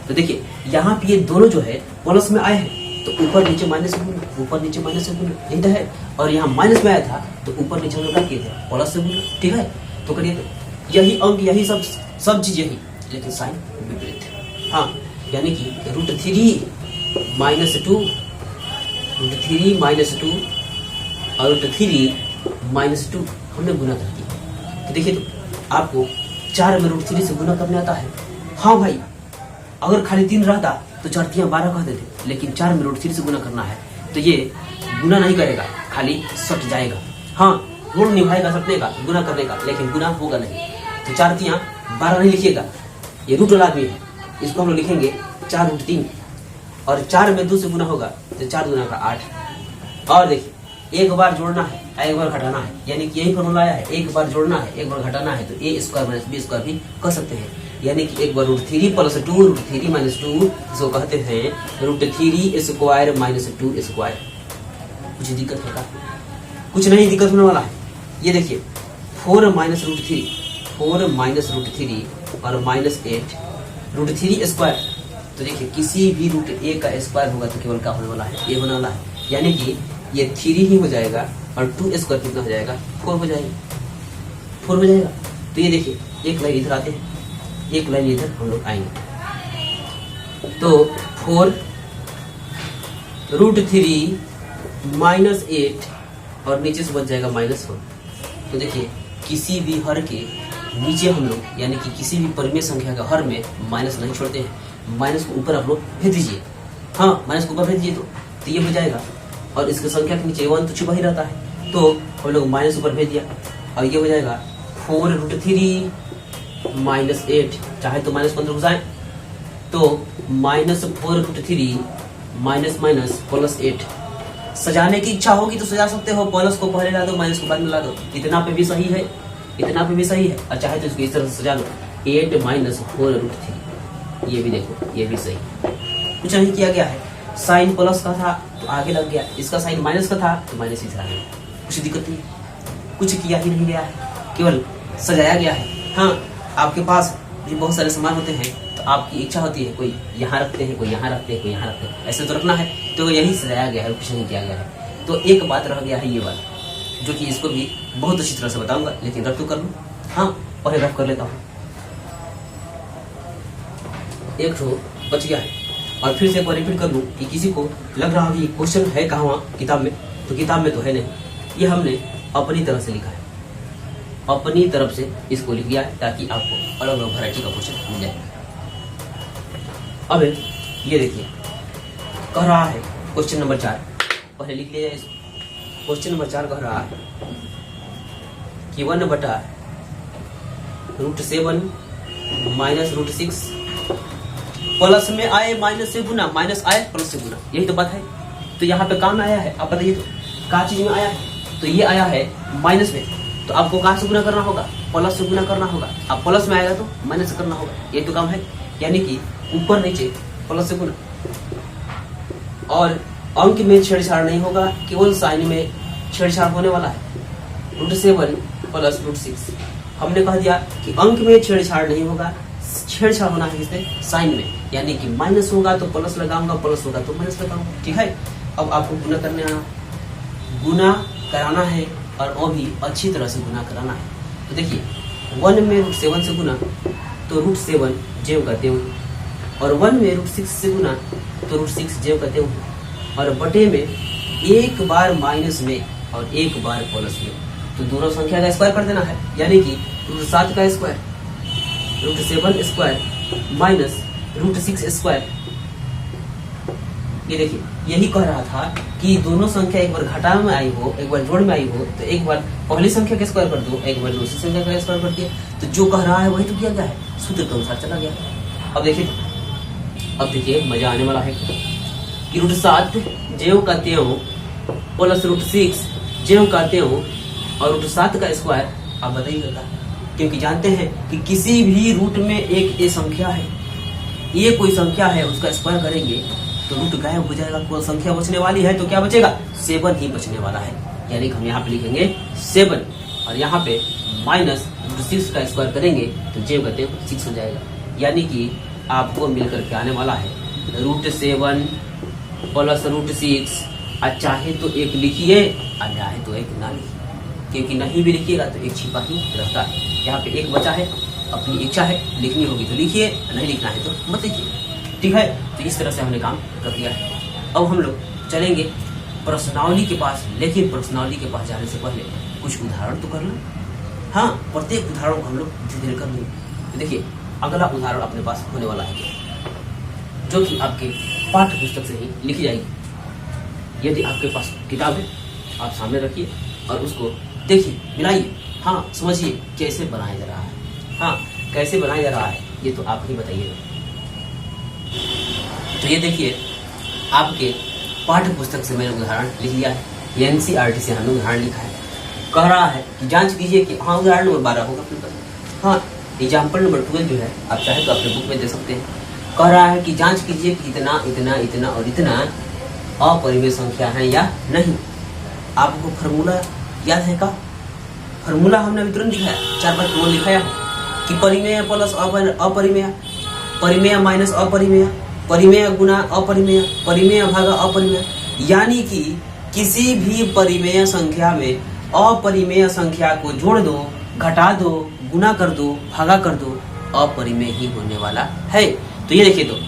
तो देखिए यहाँ पे ये दोनों जो है प्लस में आए हैं तो ऊपर नीचे माइनस से गुना, ऊपर नीचे माइनस से गुना, यही तो है। और यहाँ माइनस में आया था तो ऊपर नीचे हम लोग क्या किए थे, प्लस से गुना। ठीक है, तो करिए, यही अंक यही सब चीज यही, लेकिन साइन विपरीत। हाँ, यानी कि √3 माइनस 2, √3 माइनस 2 और √3 माइनस 2 हमने गुना कर दिया। तो देखिए, तो आपको 4 में √3 से गुना करने आता है। हाँ भाई, अगर खाली 3 रहता तो 4 3 12 कह देते, लेकिन 4 में √3 से गुना करना है तो ये गुना नहीं करेगा, खाली सट जाएगा। हाँ, ऋण निभाएगा सटने का, गुना करने का, लेकिन गुना होगा नहीं। तो 4 3 12 नहीं लिखिएगा, ये रूट वाला आदमी है, इसको हम लोग लिखेंगे 4√3, और 4 में 2 से गुना होगा तो 4 गुना का 8। और देखिए एक बार जोड़ना है, एक बार घटाना है, यानी कि यही फॉर्मूला आया है, एक बार जोड़ना है एक बार घटाना है, तो a square minus B square भी कह सकते हैं। यानी कि एक बार √3 + 2 √3 - 2 इसको कहते हैं √3 स्क्वायर माइनस 2 स्क्वायर। कुछ दिक्कत होगा? कुछ नहीं दिक्कत होने वाला है। ये देखिए 4 माइनस √3 और -8 √3 स्क्वायर। तो देखिए किसी भी √a का स्क्वायर होगा तो केवल क्या होने वाला है, a होने वाला है। यानी कि ये 3 ही हो जाएगा और 2 स्क्वायर कितना हो जाएगा, 4 हो जाएगा, 4 हो जाएगा। तो ये देखिए एक लाइन इधर आते हैं, एक लाइन इधर हम लोग आएंगे। तो 4 √3 -8 और नीचे से बच जाएगा -4। तो देखिए किसी भी हर के नीचे हम लोग यानी कि किसी भी परिमेय संख्या का हर में माइनस नहीं छोड़ते हैं, माइनस को ऊपर आप लोग भेज दीजिए। हाँ, माइनस को ऊपर भेज दीजिए तो ये हो जाएगा, और इसके संख्या के नीचे 1 तो छुपा ही रहता है, तो हम लोग माइनस ऊपर भेज दिया और ये हो जाएगा 4 √3 -8, चाहे तो -15 घुसाएं, तो -4√3 माइनस +8। सजाने की इच्छा होगी तो सजा सकते हो, प्लस को पहले ला दो, माइनस को बाद में ला दो। इतना पे भी सही है, इतना पे भी सही है, और चाहे तो इसको इस तरह से सजा लो, 8 - 4√3। ये भी देखो, ये भी सही, कुछ नहीं किया गया है। साइन प्लस का था तो आगे लग गया, इसका साइन माइनस का था तो माइनस ही चला गया, कुछ दिक्कत नहीं, कुछ किया ही नहीं गया है, केवल सजाया गया है। हाँ, आपके पास भी बहुत सारे सामान होते हैं तो आपकी इच्छा होती है, कोई यहाँ रखते हैं, कोई यहाँ रखते हैं, कोई यहाँ रखते हैं, ऐसे तो रखना है, तो यही सजाया गया है, कुछ नहीं किया गया है। तो एक बात रह गया है ये बात, जो कि इसको भी बहुत अच्छी तरह से बताऊंगा, लेकिन रफ तो कर लूँ। हाँ, पहले रफ कर लेता हूँ। एक ठो बच गया है, और फिर से एक बार रिपीट कर लूँ कि किसी को लग रहा है कि क्वेश्चन है कहाँ किताब में, तो किताब में तो है नहीं, ये हमने अपनी तरफ से लिखा है, अपनी तरफ से इसको लिख दिया है, ताकि आपको अलग अलग वैरायटी का क्वेश्चन मिल जाए। अब ये देखिए, कह रहा है क्वेश्चन नंबर 4, पहले लिख लिया जाए इसको। क्वेश्चन नंबर 4 कह रहा है कि 1/√7 -√6 प्लस में आए माइनस से गुना, माइनस आए प्लस से गुना, यही तो बात है। तो यहाँ पे काम आया है, आप बताइए तो क्या चीज में आया है, तो ये आया है माइनस में, तो आपको कहाँ से गुना करना होगा, प्लस से गुना करना होगा। अब प्लस में आएगा तो माइनस से करना होगा, ये तो काम है। यानी कि ऊपर नीचे प्लस से गुना, और अंक में छेड़छाड़ नहीं होगा, केवल साइन में छेड़छाड़ होने वाला है। √7 + √6 हमने कह दिया कि अंक में छेड़छाड़ नहीं होगा, छेड़छाड़ होना है किससे, साइन में, यानी कि माइनस होगा तो प्लस लगाऊंगा, प्लस होगा तो माइनस लगाऊंगा, ठीक है। अब आपको गुना करने आना, गुना कराना है, और वो भी अच्छी तरह से गुना कराना है। तो देखिए, 1 में √7 से गुना तो √7 जेव का त्यों, और 1 में √6 से गुना तो √6 जेव का त्यों, और बटे में एक बार माइनस में और एक बार प्लस में, तो दोनों संख्या का स्क्वायर कर देना है, यानी कि √7 का स्क्वायर, √7 स्क्वायर माइनस √6 स्क्वायर। ये देखिए, यही कह रहा था कि दोनों संख्या एक बार घटा में आई हो, एक बार जोड़ में आई हो, तो एक बार पहली संख्या का स्क्वायर कर दो, एक बार दूसरी संख्या का स्क्वायर कर दिया, तो जो कह रहा है वही तो किया गया है, सूत्र के अनुसार चला गया। अब देखिए मजा आने वाला है कि √7 जेव का त्यों प्लस √6 जेव का त्यों और √7 का स्क्वायर, आप बताइए, क्योंकि जानते हैं कि किसी भी रूट में एक ये संख्या है, ये कोई संख्या है, उसका स्क्वायर करेंगे तो रूट गायब हो जाएगा, कोई संख्या बचने वाली है, तो क्या बचेगा, 7 ही बचने वाला है। यानी कि हम यहाँ पे लिखेंगे 7, और यहाँ पे माइनस √6 का स्क्वायर करेंगे तो जेव का त्यों 6 हो जाएगा। यानी कि आपको मिलकर के आने वाला है √7 + √6, और चाहे तो एक लिखिए और चाहे तो एक ना लिखिए, क्योंकि नहीं भी लिखिएगा तो एक छिपा ही रहता है। यहाँ पे एक बचा है, अपनी इच्छा है, लिखनी होगी तो लिखिए, नहीं लिखना है तो मत लिखिए, ठीक है। तो इस तरह से हमने काम कर दिया है। अब हम लोग चलेंगे प्रश्नावली के पास, लेकिन प्रश्नावली के पास जाने से पहले कुछ उदाहरण तो कर लो। हाँ, प्रत्येक उदाहरण को हम लोग धीरे धीरे कर लेंगे। तो देखिए, अगला उदाहरण अपने पास होने वाला है, जो कि आपके पाठ्य पुस्तक से ही लिखी जाएगी। यदि आपके पास किताब है, आप सामने रखिए और उसको देखिए, मिलाइए, हाँ समझिए कैसे बनाया जा रहा है। हाँ, कैसे बनाया जा रहा है ये तो आप ही बताइएगा। तो ये देखिए, आपके पाठ्य पुस्तक से मैंने उदाहरण लिख लिया है, NCERT से हमने उदाहरण लिखा है। कह रहा है कि जांच कीजिए कि, हाँ उदाहरण नंबर 12 होगा अपने पास। हाँ, एग्जाम्पल नंबर 12 जो है आप चाहे तो अपने बुक में दे सकते हैं। कह रहा है कि जांच कीजिए कि इतना इतना इतना और इतना अपरिमेय संख्या है या नहीं। आपको फार्मूला याद है का? फार्मूला हमने अभी तुरंत दिखाया, 4 बार क्यों लिखाया कि परिमेय प्लस अपरिमेय, परिमेय माइनस अपरिमेय, परिमेय गुना अपरिमेय, परिमेय भागा अपरिमेय। यानी कि किसी भी परिमेय संख्या में अपरिमेय संख्या को जोड़ दो, घटा दो, गुना कर दो, भागा कर दो, अपरिमेय ही होने वाला है। तो ये देखिए, तो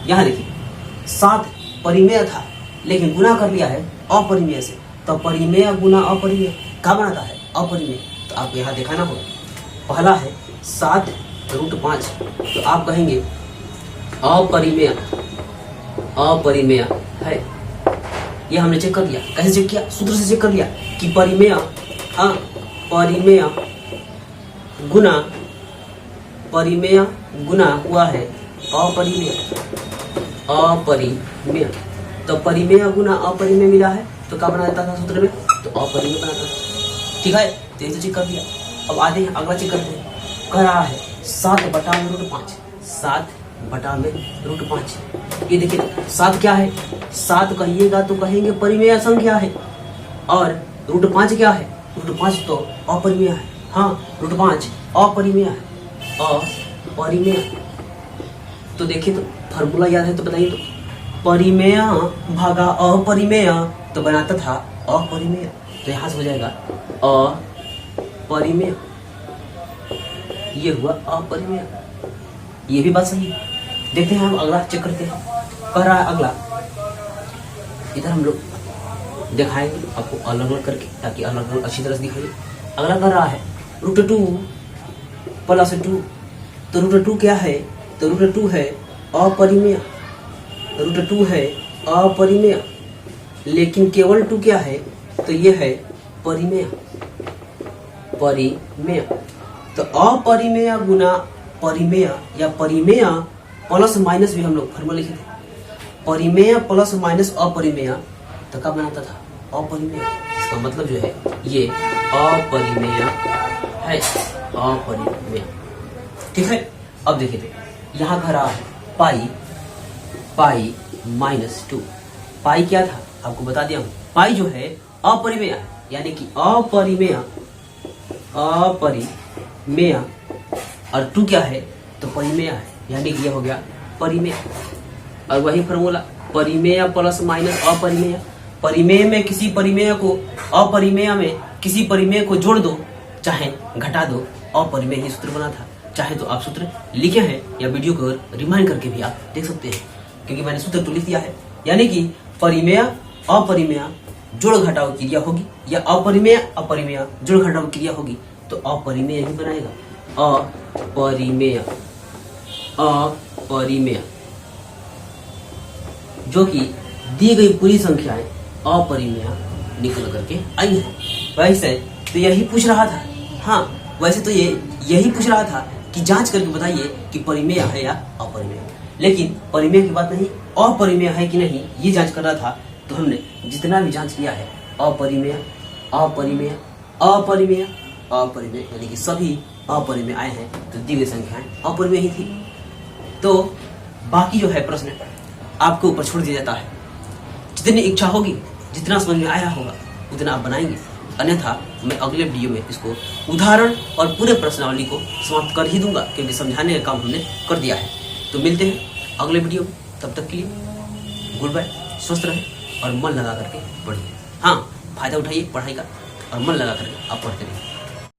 यहाँ देखिए 7 परिमेय था लेकिन गुना कर लिया है अपरिमेय से, तो परिमेय गुना अपरिमेय क्या बनाता है? अपरिमेय। तो आपको यहाँ दिखाना होगा, पहला है 7√5, तो आप कहेंगे अपरिमेय, अपरिमेय है। ये हमने चेक कर लिया। कैसे चेक किया? सूत्र से चेक कर लिया कि परिमेय, हाँ परिमेय गुना परिमेय गुना हुआ है अपरिमेय। अपरिमेय तो परिमेय गुना अपरिमेय मिला है तो क्या बना देता था सूत्र में, तो अपरिमेय बनाता था। ठीक है, तो ये तो चेक कर दिया। अब आते हैं अगला चेक करते हैं। कह रहा है 7/√5, 7/√5। ये देखिए 7 क्या है, 7 कहिएगा तो कहेंगे परिमेय संख्या है, और √5 क्या है, √5 तो अपरिमेय है। हाँ, √5 अपरिमेय है, अपरिमेय। तो देखिए तो फॉर्मूला याद है तो बताइए, तो परिमेय भागा अपरिमेय तो बनाता था अपरिमेय, तो यहां से हो जाएगा अपरिमेय, ये हुआ अपरिमेय। ये भी बात सही है। देखते हैं हम अगला चेक करते हैं। कह रहा है अगला, इधर हम लोग दिखाएंगे आपको अलग अलग करके ताकि अलग अलग अच्छी तरह से दिखाइए। अगला कह रहा है √2 + 2, तो √2 क्या है, तो √2 है अपरिमेय, √2 है अपरिमेय, लेकिन केवल 2 क्या है, तो ये है परिमेय। परिमेय तो अपरिमेय गुना परिमेय या परिमेय प्लस माइनस भी हम लोग फॉर्मूला लिखे थे। परिमेय प्लस माइनस अपरिमेय तो कब बनाता था, अपरिमेय। इसका मतलब जो है ये अपरिमेय है, अपरिमेय। ठीक है, अब देखिए तो यहाँ कह रहा है पाई -2। पाई क्या था आपको बता दिया हूँ, पाई जो है अपरिमेय है, यानी कि अपरिमेय और 2 क्या है, तो परिमेय है, यानी कि ये हो गया परिमेय। और वही फॉर्मूला परिमेय प्लस माइनस अपरिमेय, परिमेय में किसी परिमेय को अपरिमेय में किसी परिमेय को जोड़ दो चाहे घटा दो, अपरिमेय ही सूत्र बना था। चाहे तो आप सूत्र लिखे हैं या वीडियो को रिमाइंड करके भी आप देख सकते हैं, क्योंकि मैंने सूत्र तो लिख दिया है। यानी कि परिमेय अपरिमेय जोड़ घटाव क्रिया होगी, या अपरिमेय अपरिमेय जोड़ घटाव क्रिया होगी, तो अपरिमेय ही बनाएगा। अपरिमेय जो कि दी गई पूरी संख्याएं अपरिमेय निकल करके आई है। वैसे तो यही पूछ रहा था, हाँ वैसे तो यही पूछ रहा था कि जांच करके बताइए कि परिमेय है या अपरिमेय, लेकिन परिमेय की बात नहीं, अपरिमेय है कि नहीं ये जांच कर रहा था। तो हमने जितना भी जांच किया है अपरिमेय अपरिमेय अपरिमेय अपरिमेय, यानी कि सभी अपरिमेय आए हैं, तो दी गई संख्याएं अपरिमेय ही थी। तो बाकी जो है प्रश्न आपको ऊपर छोड़ दिया जाता है, जितनी इच्छा होगी, जितना समझ में आया होगा उतना आप बनाएंगे, अन्यथा मैं अगले वीडियो में इसको उदाहरण और पूरे प्रश्नावली को समाप्त कर ही दूंगा, क्योंकि समझाने का काम हमने कर दिया है। तो मिलते हैं अगले वीडियो में, तब तक के लिए गुड बाय, स्वस्थ रहें और मन लगा करके पढ़िए। हाँ, फायदा उठाइए पढ़ाई का और मन लगा करके आप पढ़ते रहिए।